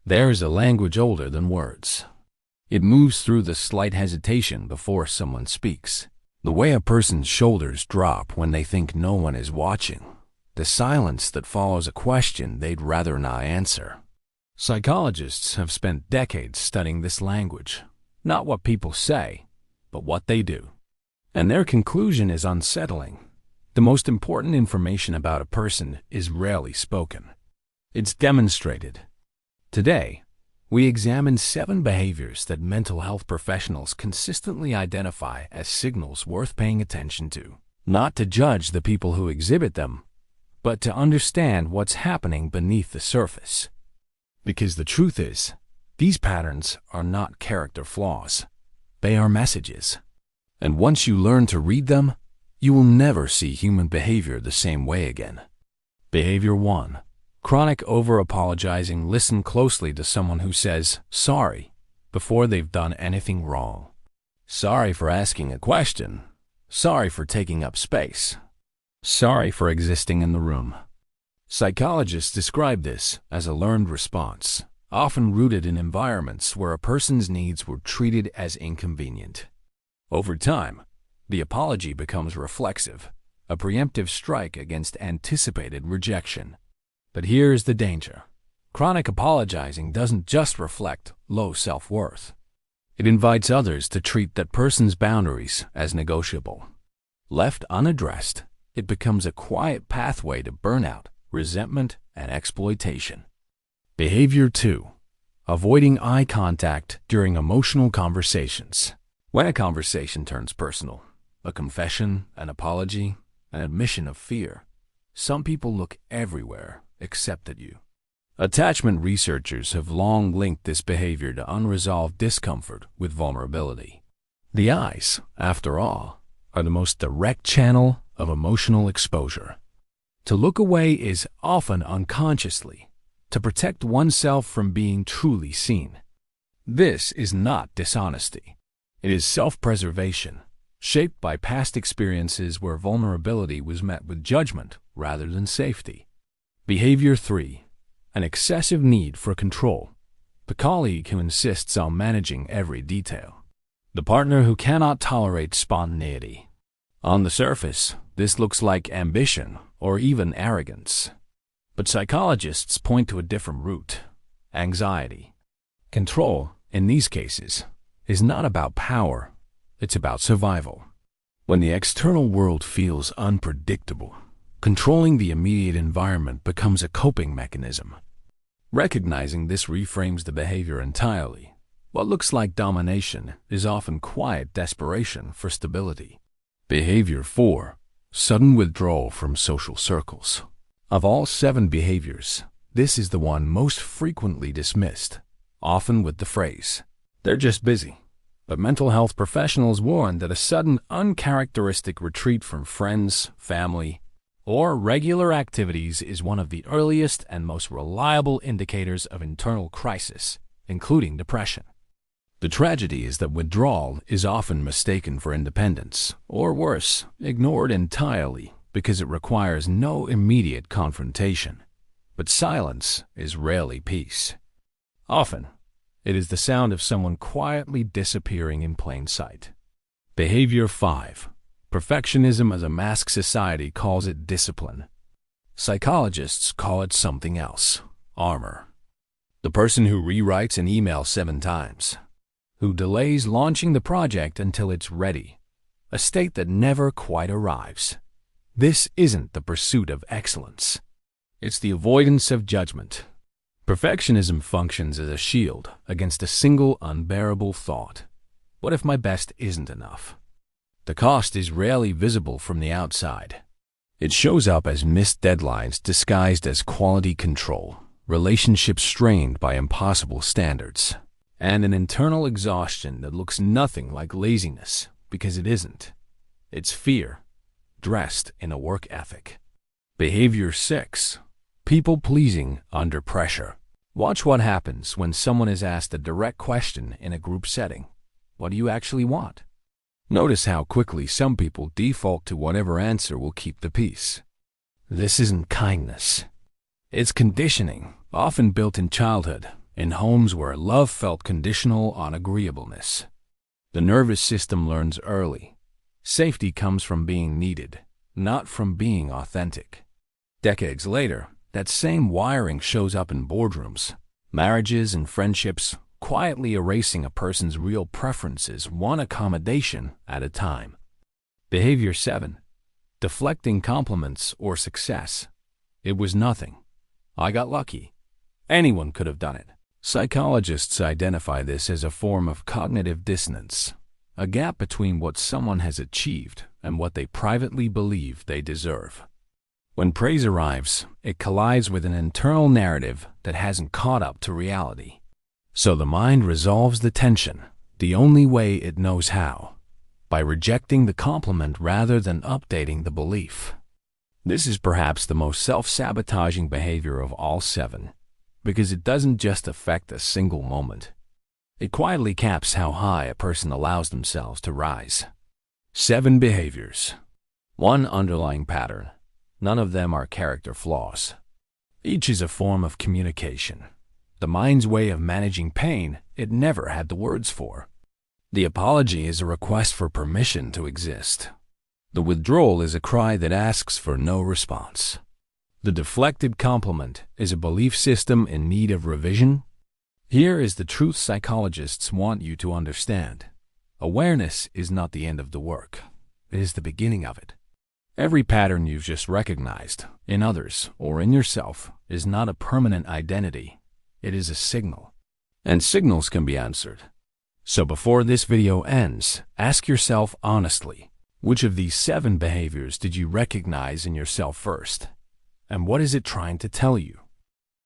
There is a language older than words. It moves through the slight hesitation before someone speaks, the way a person's shoulders drop when they think no one is watching, the silence that follows a question they'd rather not answer. Psychologists have spent decades studying this language, not what people say, but what they do. And their conclusion is unsettling. The most important information about a person is rarely spoken. It's demonstrated. Today, we examine 7 behaviors that mental health professionals consistently identify as signals worth paying attention to, not to judge the people who exhibit them, but to understand what's happening beneath the surface. Because the truth is, these patterns are not character flaws. They are messages. And once you learn to read them, you will never see human behavior the same way again. Behavior 1. Chronic over-apologizing. Listen closely to someone who says, "sorry," before they've done anything wrong. Sorry for asking a question. Sorry for taking up space. Sorry for existing in the room. Psychologists describe this as a learned response, often rooted in environments where a person's needs were treated as inconvenient. Over time, the apology becomes reflexive, a preemptive strike against anticipated rejection. But here's the danger. Chronic apologizing doesn't just reflect low self-worth. It invites others to treat that person's boundaries as negotiable. Left unaddressed, it becomes a quiet pathway to burnout, resentment, and exploitation. Behavior 2. Avoiding eye contact during emotional conversations. When a conversation turns personal, a confession, an apology, an admission of fear, some people look everywhere except at you. Attachment researchers have long linked this behavior to unresolved discomfort with vulnerability. The eyes, after all, are the most direct channel of emotional exposure. To look away is often unconsciously, to protect oneself from being truly seen. This is not dishonesty. It is self-preservation, shaped by past experiences where vulnerability was met with judgment rather than safety. Behavior 3. An excessive need for control. The colleague who insists on managing every detail. The partner who cannot tolerate spontaneity. On the surface, this looks like ambition or even arrogance. But psychologists point to a different root: anxiety. Control, in these cases, is not about power, it's about survival. When the external world feels unpredictable, controlling the immediate environment becomes a coping mechanism. Recognizing this reframes the behavior entirely. What looks like domination is often quiet desperation for stability. Behavior 4. Sudden withdrawal from social circles. Of all 7 behaviors, this is the one most frequently dismissed, often with the phrase, "they're just busy." But mental health professionals warn that a sudden, uncharacteristic retreat from friends, family, or regular activities is one of the earliest and most reliable indicators of internal crisis, including depression. The tragedy is that withdrawal is often mistaken for independence, or worse, ignored entirely because it requires no immediate confrontation. But silence is rarely peace. Often, it is the sound of someone quietly disappearing in plain sight. Behavior 5. Perfectionism as a mask. Society calls it discipline. Psychologists call it something else: armor. The person who rewrites an email 7 times, who delays launching the project until it's ready, a state that never quite arrives. This isn't the pursuit of excellence. It's the avoidance of judgment. Perfectionism functions as a shield against a single unbearable thought: what if my best isn't enough? The cost is rarely visible from the outside. It shows up as missed deadlines disguised as quality control, relationships strained by impossible standards, and an internal exhaustion that looks nothing like laziness because it isn't. It's fear, dressed in a work ethic. Behavior 6. People-pleasing under pressure. Watch what happens when someone is asked a direct question in a group setting. What do you actually want? Notice how quickly some people default to whatever answer will keep the peace. This isn't kindness. It's conditioning, often built in childhood, in homes where love felt conditional on agreeableness. The nervous system learns early. Safety comes from being needed, not from being authentic. Decades later, that same wiring shows up in boardrooms, marriages, and friendships, quietly erasing a person's real preferences one accommodation at a time. Behavior 7. Deflecting compliments or success. It was nothing. I got lucky. Anyone could have done it. Psychologists identify this as a form of cognitive dissonance, a gap between what someone has achieved and what they privately believe they deserve. When praise arrives, it collides with an internal narrative that hasn't caught up to reality. So the mind resolves the tension the only way it knows how, by rejecting the compliment rather than updating the belief. This is perhaps the most self-sabotaging behavior of all 7, because it doesn't just affect a single moment. It quietly caps how high a person allows themselves to rise. 7 behaviors. 1 underlying pattern. None of them are character flaws. Each is a form of communication, the mind's way of managing pain it never had the words for. The apology is a request for permission to exist. The withdrawal is a cry that asks for no response. The deflected compliment is a belief system in need of revision. Here is the truth psychologists want you to understand. Awareness is not the end of the work. It is the beginning of it. Every pattern you've just recognized, in others or in yourself, is not a permanent identity. It is a signal. And signals can be answered. So before this video ends, ask yourself honestly, which of these 7 behaviors did you recognize in yourself first? And what is it trying to tell you?